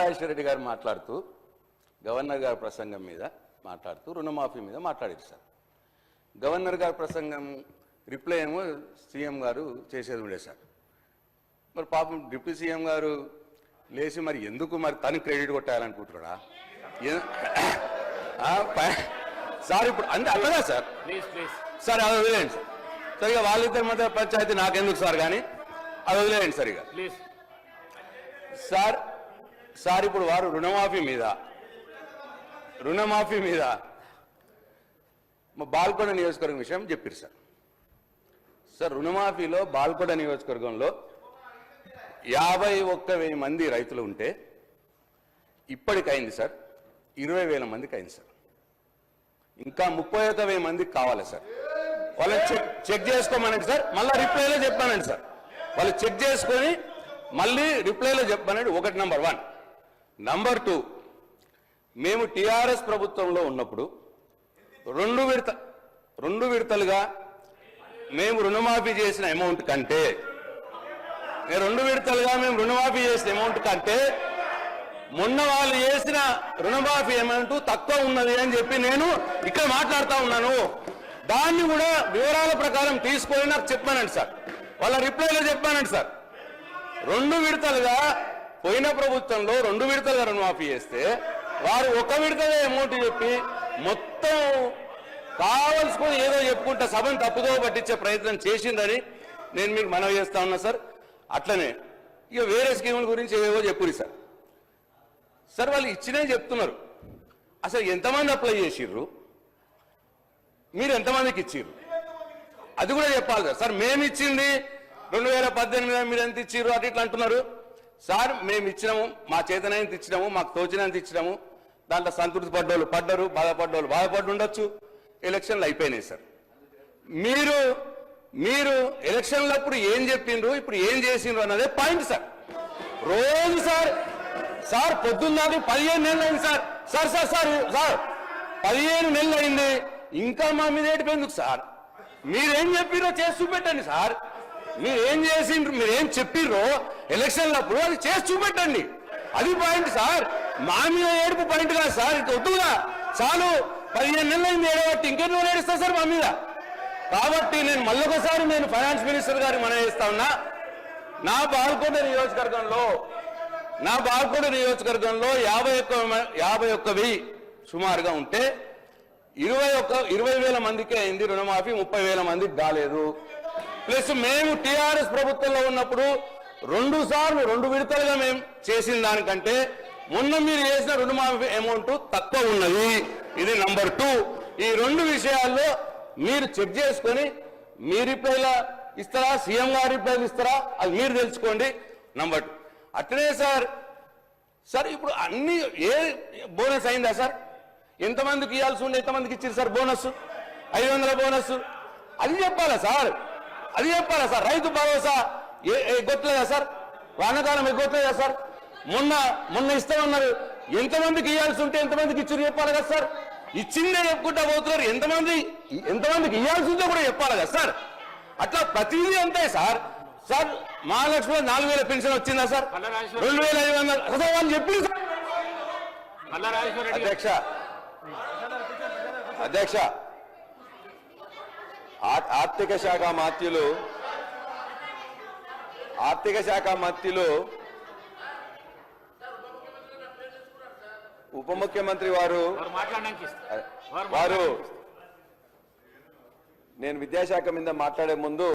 రాజేశ్వర రెడ్డి గారు మాట్లాడుతూ గవర్నర్ గారి ప్రసంగం మీద మాట్లాడుతూ రుణమాఫీ మీద మాట్లాడారు సార్. గవర్నర్ గారి ప్రసంగం రిప్లై ఏమో సీఎం గారు చేసేది ఉండే సార్. మరి పాపం డిప్యూటీ సీఎం గారు లేచి మరి ఎందుకు మరి తను క్రెడిట్ కొట్టాలనుకుంటున్నాడా సార్? ఇప్పుడు అంటే అట్లగా సార్ సార్ అది వదిలేయండి సార్. సరిగా వాళ్ళిద్దరి మధ్య పంచాయతీ నాకెందుకు సార్, కానీ అది వదిలేయండి సరిగా సార్. సార్ ఇప్పుడు వారు రుణమాఫీ మీద మా బాల్కొండ నియోజకవర్గం విషయం చెప్పారు సార్. సార్ రుణమాఫీలో బాల్కొండ నియోజకవర్గంలో 51,000 మంది రైతులు ఉంటే ఇప్పటికైంది సార్ 20,000 మందికి అయింది సార్. ఇంకా 31,000 మందికి కావాలి సార్. వాళ్ళని చెక్ చేసుకోమనండి సార్, మళ్ళీ రిప్లైలో చెప్పానండి సార్. వాళ్ళు చెక్ చేసుకొని మళ్ళీ రిప్లైలో చెప్పానండి. ఒకటి నంబర్ 1. నంబర్ 2, మేము టీఆర్ఎస్ ప్రభుత్వంలో ఉన్నప్పుడు రెండు విడతలుగా మేము రుణమాఫీ చేసిన అమౌంట్ కంటే మొన్న వాళ్ళు చేసిన రుణమాఫీ అమౌంట్ తక్కువ ఉన్నది అని చెప్పి నేను ఇక్కడ మాట్లాడుతూ ఉన్నాను. దాన్ని కూడా వివరాల ప్రకారం తీసుకొని నాకు చెప్పానండి సార్. వాళ్ళ రిప్లైలో చెప్పానండి సార్. 2 విడతలుగా పోయిన ప్రభుత్వంలో 2 విడతలుగా రుణమాఫీ చేస్తే వారు 1 విడతగా అమౌంట్ చెప్పి మొత్తం కావలసుకొని ఏదో చెప్పుకుంటా సభను తప్పుదో పట్టించే ప్రయత్నం చేసిందని నేను మీకు మనవి చేస్తా ఉన్నా సార్. అట్లనే ఇక వేరే స్కీముల గురించి ఏవో చెప్పురి సార్. సార్ వాళ్ళు ఇచ్చినే చెప్తున్నారు. అసలు ఎంతమంది అప్లై చేసిర్రు, మీరు ఎంతమందికి ఇచ్చిర్రు అది కూడా చెప్పాలి సార్. సార్ మేము ఇచ్చింది 2018 మీరు ఎంత ఇచ్చిర్రు అటు ఇట్లా అంటున్నారు సార్. మేము ఇచ్చినాము, మా చేతనైనంత ఇచ్చినాము, మాకు తోచినంత ఇచ్చినాము. దాంట్లో సంతృప్తి పడ్డోళ్ళు పడ్డరు, బాధపడ్డోళ్ళు బాధపడి ఉండొచ్చు. ఎలక్షన్లు అయిపోయినాయి సార్. మీరు ఎలక్షన్లప్పుడు ఏం చెప్పిండ్రు, ఇప్పుడు ఏం చేసిండ్రు అన్నదే పాయింట్ సార్. రోజు సార్ పొద్దున్నది 15 నెలలు అయింది సార్. సార్ 15 నెలలు అయింది, ఇంకా మా మీద ఏడిపోయిందుకు సార్? మీరేం చెప్పిర్రో చేసి చూపెట్టండి సార్. మీరేం చేసిండ్రు, మీరేం చెప్పిర్రో ఎలక్షన్లప్పుడు అది చేసి చూపెట్టండి. అది పాయింట్ సార్. మా మీద ఏడుపు పాయింట్ కాదు సార్. ఇక వద్దుగా చాలు, 15 నెలలు అయింది ఏడబట్టి ఇంకెన్నో ఏడుస్తా సార్ మా మీద. కాబట్టి నేను మళ్ళొకసారి ఫైనాన్స్ మినిస్టర్ గారికి మనం చేస్తా ఉన్నా. నా బాల్కొండ నియోజకవర్గంలో 51,000 సుమారుగా ఉంటే 20,000 మందికే అయింది రుణమాఫీ, 30,000 మందికి కాలేదు. ప్లస్ మేము టీఆర్ఎస్ ప్రభుత్వంలో ఉన్నప్పుడు 2 సార్లు 2 విడతలుగా మేము చేసిన దానికంటే మొన్న మీరు చేసిన రుణమాఫీ అమౌంట్ తక్కువ ఉన్నది. ఇది నంబర్ 2. ఈ 2 విషయాల్లో మీరు చెక్ చేసుకొని మీ రిప్లైలా ఇస్తారా, సీఎం గారి రిప్లైలు ఇస్తారా, అది మీరు తెలుసుకోండి. నంబర్ 2 అట్లనే సార్ ఇప్పుడు అన్ని బోనస్ అయిందా సార్? ఎంతమందికి ఇవ్వాల్సి ఉండే ఎంతమందికి ఇచ్చారు సార్ బోనస్? 500 బోనస్. అది చెప్పాలా సార్? రైతు భరోసా ఎగ్గొట్టలేదా సార్? వానాకాలం ఎగ్గొట్టలేదా సార్? మొన్న ఇస్తామన్నారు. ఎంతమందికి ఇవ్వాల్సి ఉంటే ఎంతమందికి ఇచ్చారు చెప్పాలి కదా సార్? ఇచ్చిందే చెప్పుకుంటా పోతున్నారు. ఎంతమందికి ఇవ్వాల్సి ఉందో కూడా చెప్పాలి కదా సార్? అట్లా ప్రతిదీ అంతే సార్. మహాలక్ష్మి 4,000 పెన్షన్ వచ్చిందా సార్? 2,500 అసలు వాళ్ళు చెప్పింది సార్. అధ్యక్ష ఆర్థిక శాఖ మంత్రులు ఉప ముఖ్యమంత్రి వారు నేను విద్యాశాఖ మీద మాట్లాడే ముందు